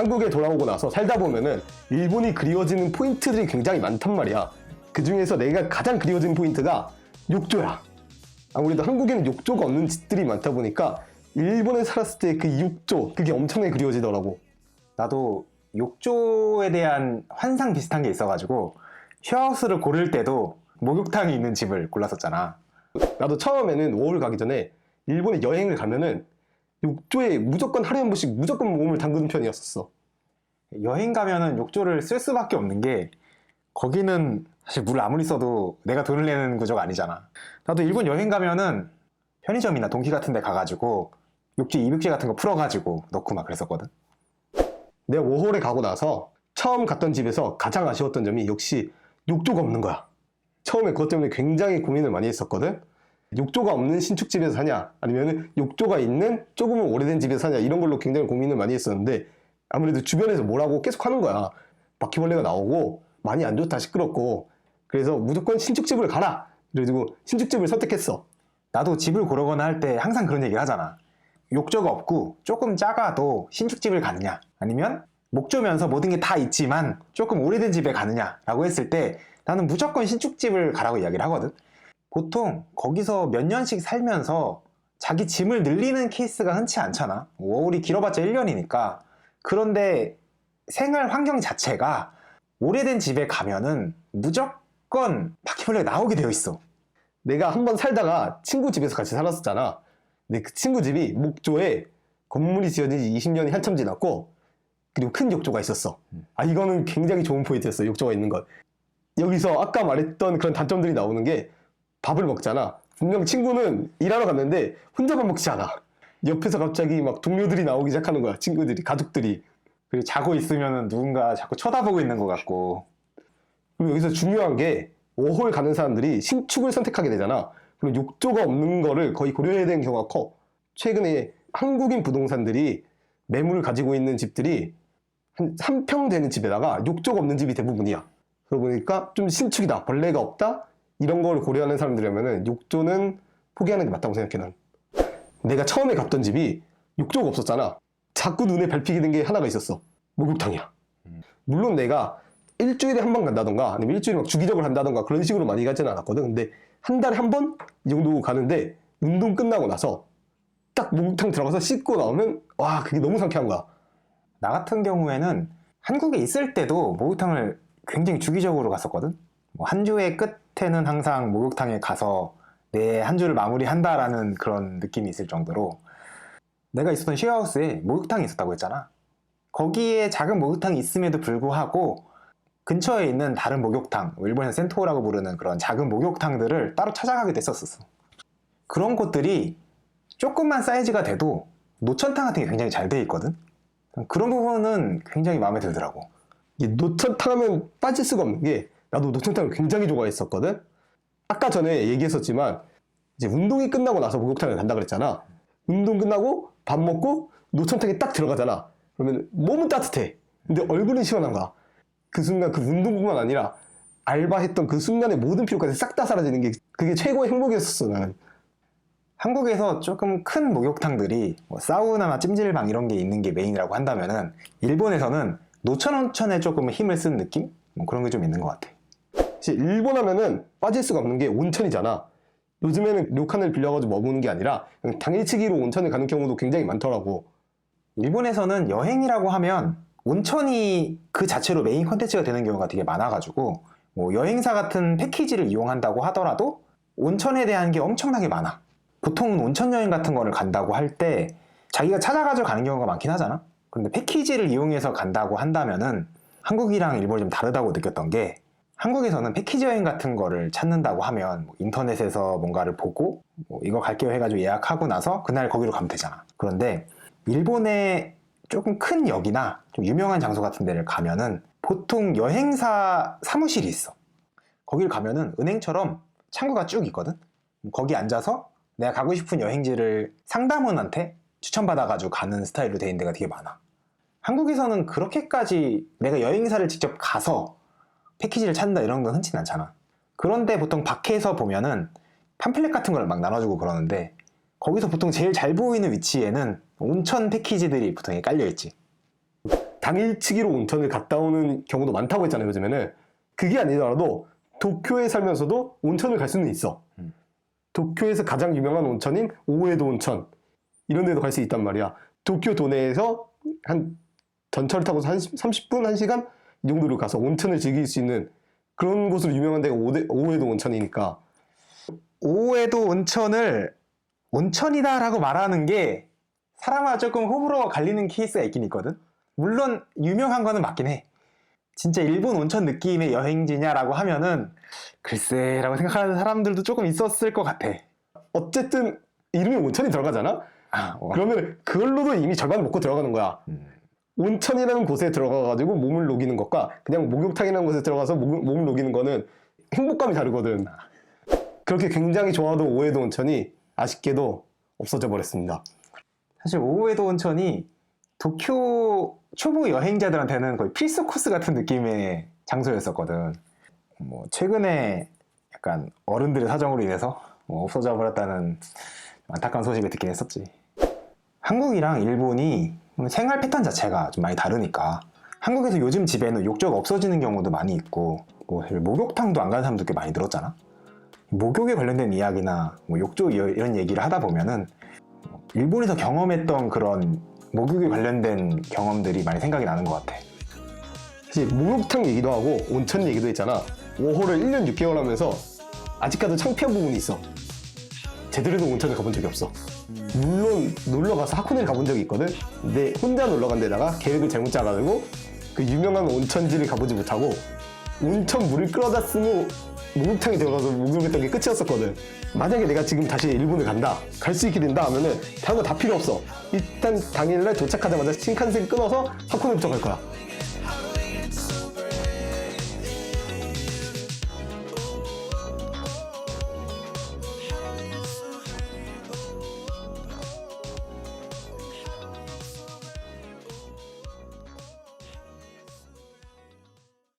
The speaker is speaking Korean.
한국에 돌아오고 나서 살다 보면은 일본이 그리워지는 포인트들이 굉장히 많단 말이야. 그 중에서 내가 가장 그리워지는 포인트가 욕조야. 아무래도 한국에는 욕조가 없는 집들이 많다 보니까 일본에 살았을 때 그 욕조, 그게 엄청나게 그리워지더라고. 나도 욕조에 대한 환상 비슷한 게 있어가지고 쉐어하우스를 고를 때도 목욕탕이 있는 집을 골랐었잖아. 나도 처음에는 워홀 가기 전에 일본에 여행을 가면은 욕조에 무조건 하루에 한 번씩 무조건 몸을 담그는 편이었었어. 여행 가면은 욕조를 쓸 수밖에 없는 게 거기는 사실 물 아무리 써도 내가 돈을 내는 구조가 아니잖아. 나도 일본 여행 가면은 편의점이나 동키 같은 데 가가지고 욕조 이불제 같은 거 풀어가지고 넣고 막 그랬었거든. 내가 워홀에 가고 나서 처음 갔던 집에서 가장 아쉬웠던 점이 역시 욕조가 없는 거야. 처음에 그것 때문에 굉장히 고민을 많이 했었거든. 욕조가 없는 신축집에서 사냐 아니면 욕조가 있는 조금은 오래된 집에서 사냐 이런 걸로 굉장히 고민을 많이 했었는데 아무래도 주변에서 뭐라고 계속 하는 거야. 바퀴벌레가 나오고 많이 안 좋다 시끄럽고 그래서 무조건 신축집을 가라. 그래가지고 신축집을 선택했어. 나도 집을 고르거나 할 때 항상 그런 얘기를 하잖아. 욕조가 없고 조금 작아도 신축집을 가느냐 아니면 목조면서 모든 게 다 있지만 조금 오래된 집에 가느냐 라고 했을 때 나는 무조건 신축집을 가라고 이야기를 하거든. 보통 거기서 몇 년씩 살면서 자기 짐을 늘리는 케이스가 흔치 않잖아. 워홀이 길어봤자 1년이니까. 그런데 생활 환경 자체가 오래된 집에 가면은 무조건 바퀴벌레가 나오게 되어 있어. 내가 한번 살다가 친구 집에서 같이 살았었잖아. 근데 그 친구 집이 목조에 건물이 지어진 지 20년이 한참 지났고 그리고 큰 욕조가 있었어. 아 이거는 굉장히 좋은 포인트였어. 욕조가 있는 것. 여기서 아까 말했던 그런 단점들이 나오는 게 밥을 먹잖아. 분명 친구는 일하러 갔는데 혼자만 먹지 않아. 옆에서 갑자기 막 동료들이 나오기 시작하는 거야. 친구들이, 가족들이. 그리고 자고 있으면은 누군가 자꾸 쳐다보고 있는 것 같고. 그리고 여기서 중요한 게 워홀 가는 사람들이 신축을 선택하게 되잖아. 그리고 욕조가 없는 거를 거의 고려해야 되는 경우가 커. 최근에 한국인 부동산들이 매물을 가지고 있는 집들이 한 3평 되는 집에다가 욕조가 없는 집이 대부분이야. 그러고 보니까 좀 신축이다, 벌레가 없다 이런 걸 고려하는 사람들이라면 욕조는 포기하는 게 맞다고 생각해. 난 내가 처음에 갔던 집이 욕조가 없었잖아. 자꾸 눈에 밟히게 된 게 하나가 있었어. 목욕탕이야. 물론 내가 일주일에 한 번 간다던가 아니면 일주일에 막 주기적으로 한다던가 그런 식으로 많이 가지는 않았거든. 근데 한 달에 한 번 이 정도 가는데 운동 끝나고 나서 딱 목욕탕 들어가서 씻고 나오면 와 그게 너무 상쾌한 거야. 나 같은 경우에는 한국에 있을 때도 목욕탕을 굉장히 주기적으로 갔었거든. 한 주의 끝에는 항상 목욕탕에 가서 내 한 주를 마무리한다라는 그런 느낌이 있을 정도로 내가 있었던 쉐어하우스에 목욕탕이 있었다고 했잖아. 거기에 작은 목욕탕이 있음에도 불구하고 근처에 있는 다른 목욕탕, 일본에서 센토라고 부르는 그런 작은 목욕탕들을 따로 찾아가기도 했었어. 그런 곳들이 조금만 사이즈가 돼도 노천탕 같은 게 굉장히 잘 돼 있거든. 그런 부분은 굉장히 마음에 들더라고. 이 노천탕 하면 빠질 수가 없는 게 나도 노천탕을 굉장히 좋아했었거든. 아까 전에 얘기했었지만 이제 운동이 끝나고 나서 목욕탕을 간다 그랬잖아. 운동 끝나고 밥 먹고 노천탕에 딱 들어가잖아. 그러면 몸은 따뜻해. 근데 얼굴은 시원한 거야. 그 순간 그 운동뿐만 아니라 알바했던 그 순간의 모든 피로까지 싹 다 사라지는 게 그게 최고의 행복이었었어. 나는. 한국에서 조금 큰 목욕탕들이 사우나나 찜질방 이런 게 있는 게 메인이라고 한다면은 일본에서는 노천 온천에 조금 힘을 쓴 느낌? 그런 게 좀 있는 것 같아. 사실 일본 하면은 빠질 수가 없는 게 온천이잖아. 요즘에는 료칸을 빌려가지고 머무는 게 아니라 그냥 당일치기로 온천을 가는 경우도 굉장히 많더라고. 일본에서는 여행이라고 하면 온천이 그 자체로 메인 컨텐츠가 되는 경우가 되게 많아가지고 여행사 같은 패키지를 이용한다고 하더라도 온천에 대한 게 엄청나게 많아. 보통은 온천 여행 같은 거를 간다고 할 때 자기가 찾아가지고 가는 경우가 많긴 하잖아. 그런데 패키지를 이용해서 간다고 한다면은 한국이랑 일본이 좀 다르다고 느꼈던 게 한국에서는 패키지 여행 같은 거를 찾는다고 하면 인터넷에서 뭔가를 보고 이거 갈게요 해가지고 예약하고 나서 그날 거기로 가면 되잖아. 그런데 일본의 조금 큰 역이나 좀 유명한 장소 같은 데를 가면은 보통 여행사 사무실이 있어. 거길 가면은 은행처럼 창구가 쭉 있거든. 거기 앉아서 내가 가고 싶은 여행지를 상담원한테 추천받아가지고 가는 스타일로 돼 있는 데가 되게 많아. 한국에서는 그렇게까지 내가 여행사를 직접 가서 패키지를 찾는다 이런 건 흔치 않잖아. 그런데 보통 밖에서 보면은 팜플렛 같은 걸 막 나눠주고 그러는데 거기서 보통 제일 잘 보이는 위치에는 온천 패키지들이 보통 깔려있지. 당일치기로 온천을 갔다 오는 경우도 많다고 했잖아요, 요즘에는. 그게 아니더라도 도쿄에 살면서도 온천을 갈 수는 있어. 도쿄에서 가장 유명한 온천인 오에도 온천 이런 데도 갈 수 있단 말이야. 도쿄 도내에서 한 전철을 타고 한 30분, 1시간 이 정도로 가서 온천을 즐길 수 있는 그런 곳으로 유명한 데가 오에도 온천이니까. 오에도 온천을 온천이다라고 말하는 게 사람마다 조금 호불호가 갈리는 케이스가 있긴 있거든. 물론 유명한 거는 맞긴 해. 진짜 일본 온천 느낌의 여행지냐라고 하면은 글쎄라고 생각하는 사람들도 조금 있었을 것 같아. 어쨌든 이름이 온천이 들어가잖아? 그러면 그걸로도 이미 절반을 먹고 들어가는 거야. 온천이라는 곳에 들어가가지고 몸을 녹이는 것과 그냥 목욕탕이라는 곳에 들어가서 몸을 녹이는 거는 행복감이 다르거든. 그렇게 굉장히 좋아하던 오에도 온천이 아쉽게도 없어져 버렸습니다. 사실 오에도 온천이 도쿄 초보 여행자들한테는 거의 필수 코스 같은 느낌의 장소였었거든. 뭐 최근에 약간 어른들의 사정으로 인해서 없어져 버렸다는 안타까운 소식을 듣긴 했었지. 한국이랑 일본이 생활 패턴 자체가 좀 많이 다르니까 한국에서 요즘 집에는 욕조가 없어지는 경우도 많이 있고 목욕탕도 안 가는 사람도 꽤 많이 늘었잖아. 목욕에 관련된 이야기나 욕조 이런 얘기를 하다 보면은 일본에서 경험했던 그런 목욕에 관련된 경험들이 많이 생각이 나는 것 같아. 사실 목욕탕 얘기도 하고 온천 얘기도 했잖아. 5호를 1년 6개월 하면서 아직까지 창피한 부분이 있어. 제대로 된 온천을 가본 적이 없어. 물론 놀러가서 하코네를 가본 적이 있거든. 근데 혼자 놀러간 데다가 계획을 잘못 짜가지고 그 유명한 온천지를 가보지 못하고 온천 물을 끌어다 쓰고 목욕탕에 들어가서 목욕했던 게 끝이었었거든. 만약에 내가 지금 다시 일본을 간다, 갈 수 있게 된다 하면은 다른 거 다 필요 없어. 일단 당일날 도착하자마자 신칸센 끊어서 하코네부터 갈 거야.